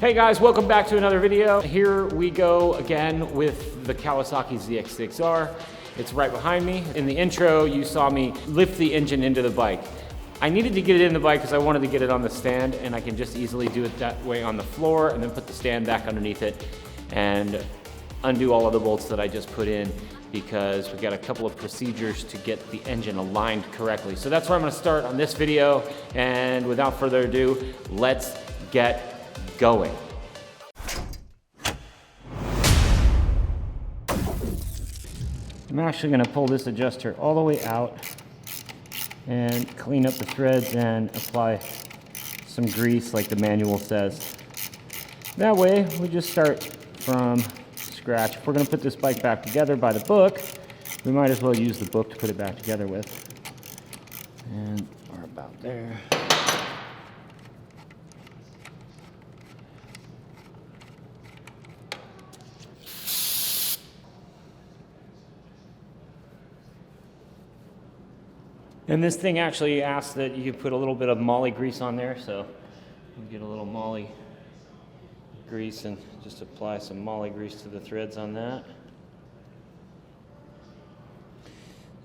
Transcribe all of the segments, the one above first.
Hey guys, welcome back to another video. Here we go again with the Kawasaki ZX-6R. It's right behind me. In the intro, you saw me lift the engine into the bike. I needed to get it in the bike because I wanted to get it on the stand, and I can just easily do it that way on the floor and then put the stand back underneath it and undo all of the bolts that I just put in, because we've got a couple of procedures to get the engine aligned correctly. So that's where I'm gonna start on this video, and without further ado, let's get going. I'm actually going to pull this adjuster all the way out and clean up the threads and apply some grease like the manual says. That way we just start from scratch. If we're going to put this bike back together by the book, we might as well use the book to put it back together with. And we're about there. And this thing actually asks that you put a little bit of moly grease on there, so you get a little moly grease and just apply some moly grease to the threads on that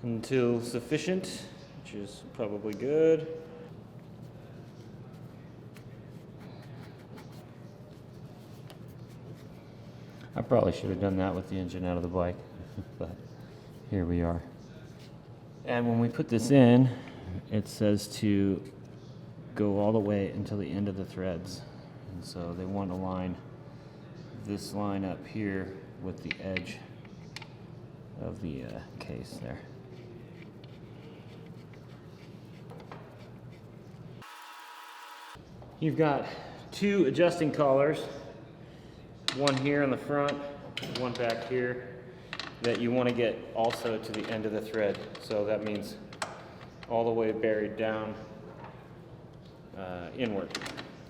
until sufficient, which is probably good. I probably should have done that with the engine out of the bike, but here we are. And when we put this in, it says to go all the way until the end of the threads. And so they want to line this line up here with the edge of the case there. You've got two adjusting collars, one here in the front, one back here, that you want to get also to the end of the thread. So that means all the way buried down inward.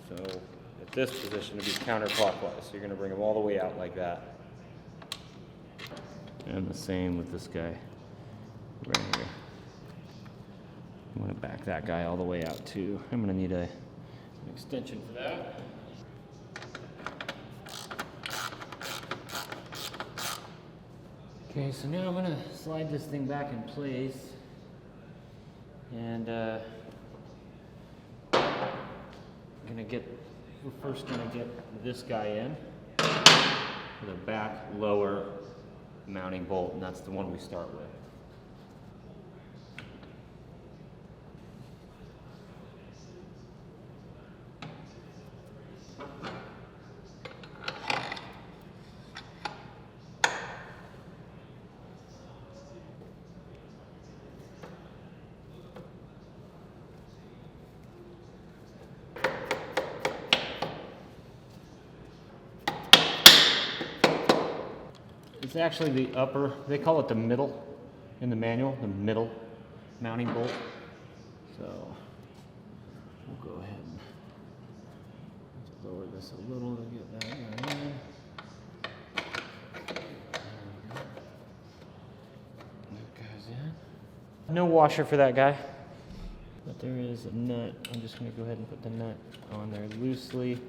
So at this position to be counterclockwise. So you're going to bring them all the way out like that. And the same with this guy right here. I'm going to back that guy all the way out too. I'm going to need an extension for that. Okay, so now I'm going to slide this thing back in place, and we're first going to get this guy in with a back lower mounting bolt, and that's the one we start with. It's actually the upper, they call it the middle in the manual, the middle mounting bolt. So we'll go ahead and lower this a little to get that guy in. That guy's in. No washer for that guy, but there is a nut. I'm just going to go ahead and put the nut on there loosely.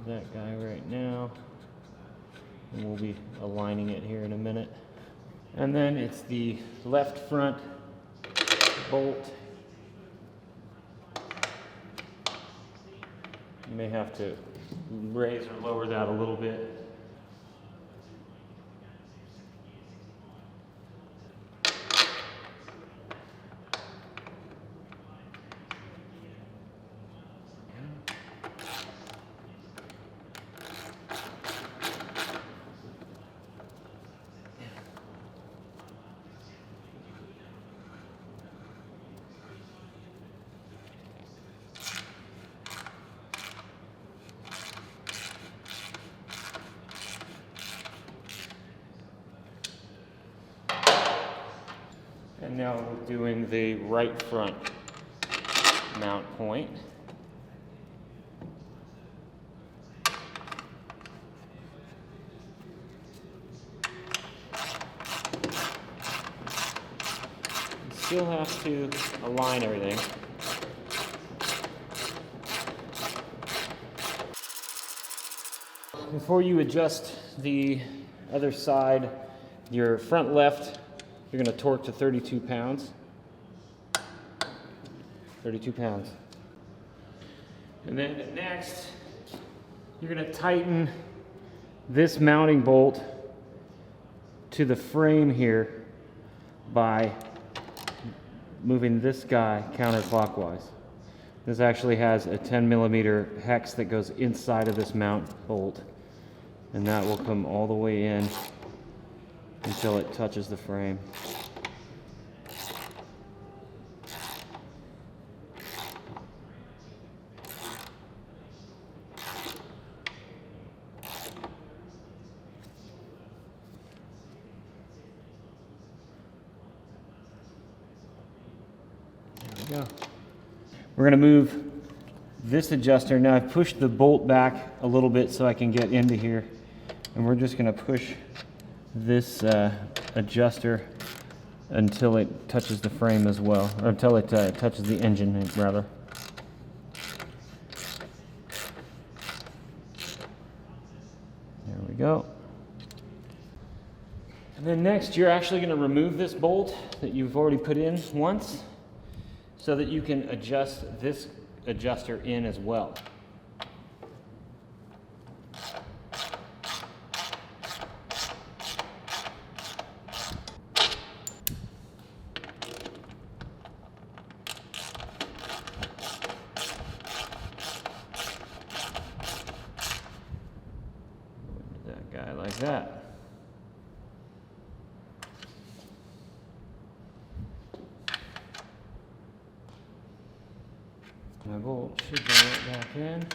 That guy right now. And we'll be aligning it here in a minute. And then it's the left front bolt. You may have to raise or lower that a little bit. And now we're doing the right front mount point. still have to align everything. before you adjust the other side, your front left, you're going to torque to 32 pounds. 32 pounds. And then next, you're going to tighten this mounting bolt to the frame here by moving this guy counterclockwise. This actually has a 10mm hex that goes inside of this mount bolt, and that will come all the way in until it touches the frame. There we go. We're going to move this adjuster. Now I've pushed the bolt back a little bit so I can get into here, and we're just going to push this adjuster until it touches the frame as well, or until it touches the engine rather. There we go. And then next you're actually going to remove this bolt that you've already put in once, so that you can adjust this adjuster in as well. That guy like that. My bolt should go right back in.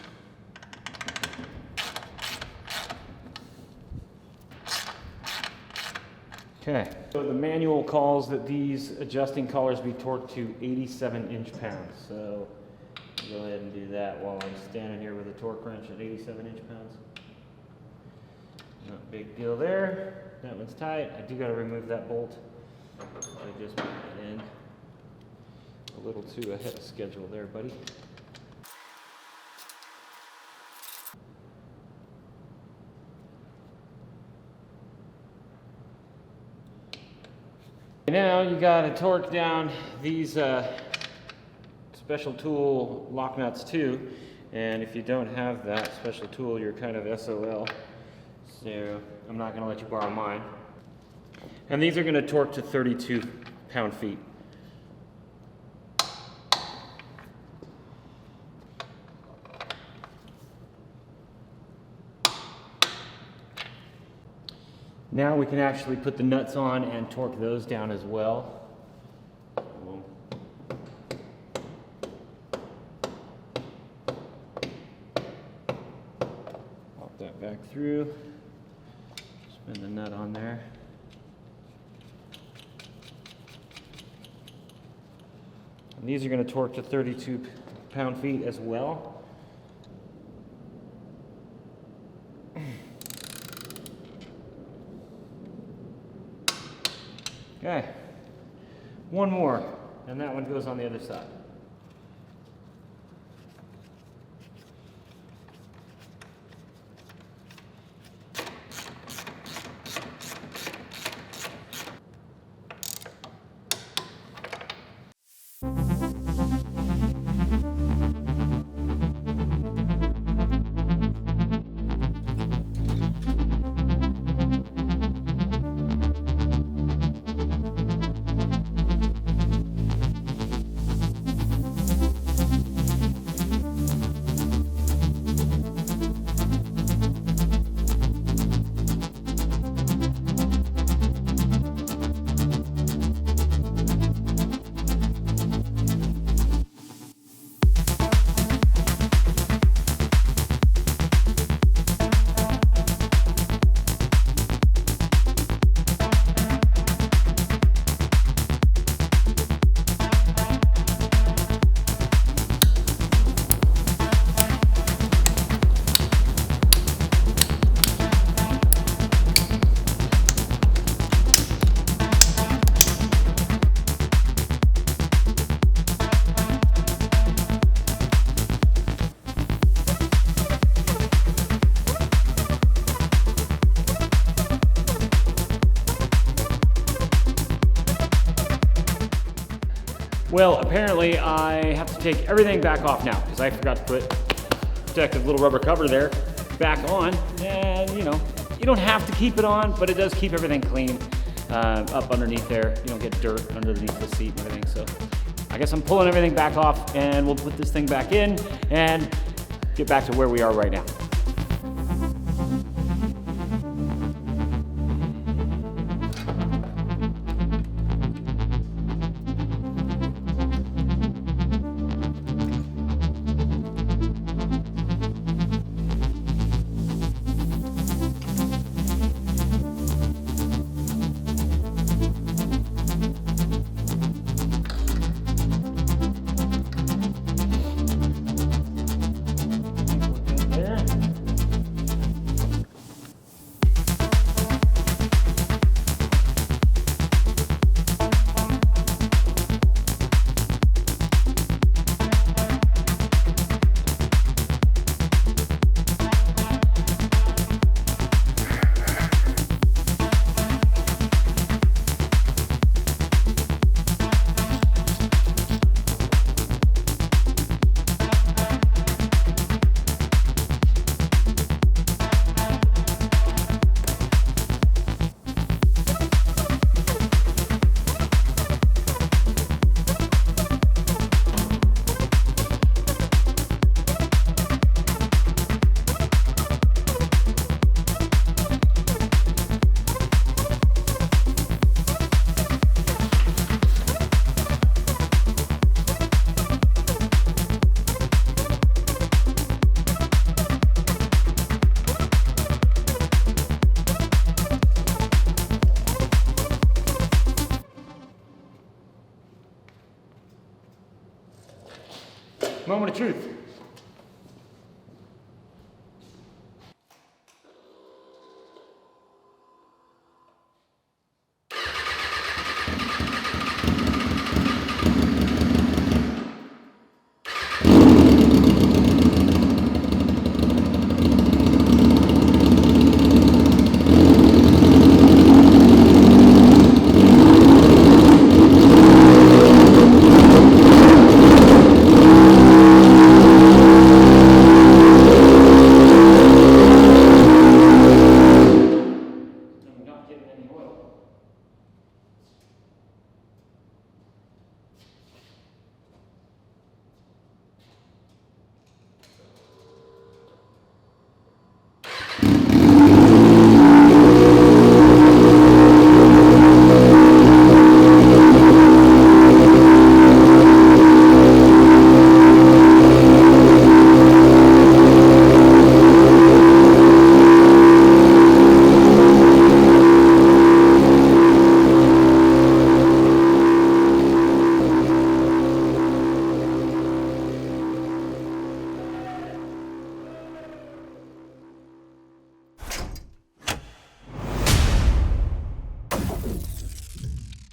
Okay, so the manual calls that these adjusting collars be torqued to 87 inch-pounds. So I'll go ahead and do that while I'm standing here with a torque wrench at 87 inch-pounds. Not a big deal there. That one's tight. I do got to remove that bolt. I just put it in. A little too ahead of schedule there, buddy. Now you got to torque down these special tool lock nuts too, and if you don't have that special tool, you're kind of SOL. So I'm not going to let you borrow mine. And these are going to torque to 32 pound-feet. Now we can actually put the nuts on and torque those down as well. Pop that back through, spin the nut on there. And these are going to torque to 32 pound-feet as well. Okay, one more, and that one goes on the other side. Well, apparently I have to take everything back off now because I forgot to put protective little rubber cover there back on. And you know, you don't have to keep it on, but it does keep everything clean up underneath there. You don't get dirt underneath the seat and everything. So I guess I'm pulling everything back off and we'll put this thing back in and get back to where we are right now. Moment of truth.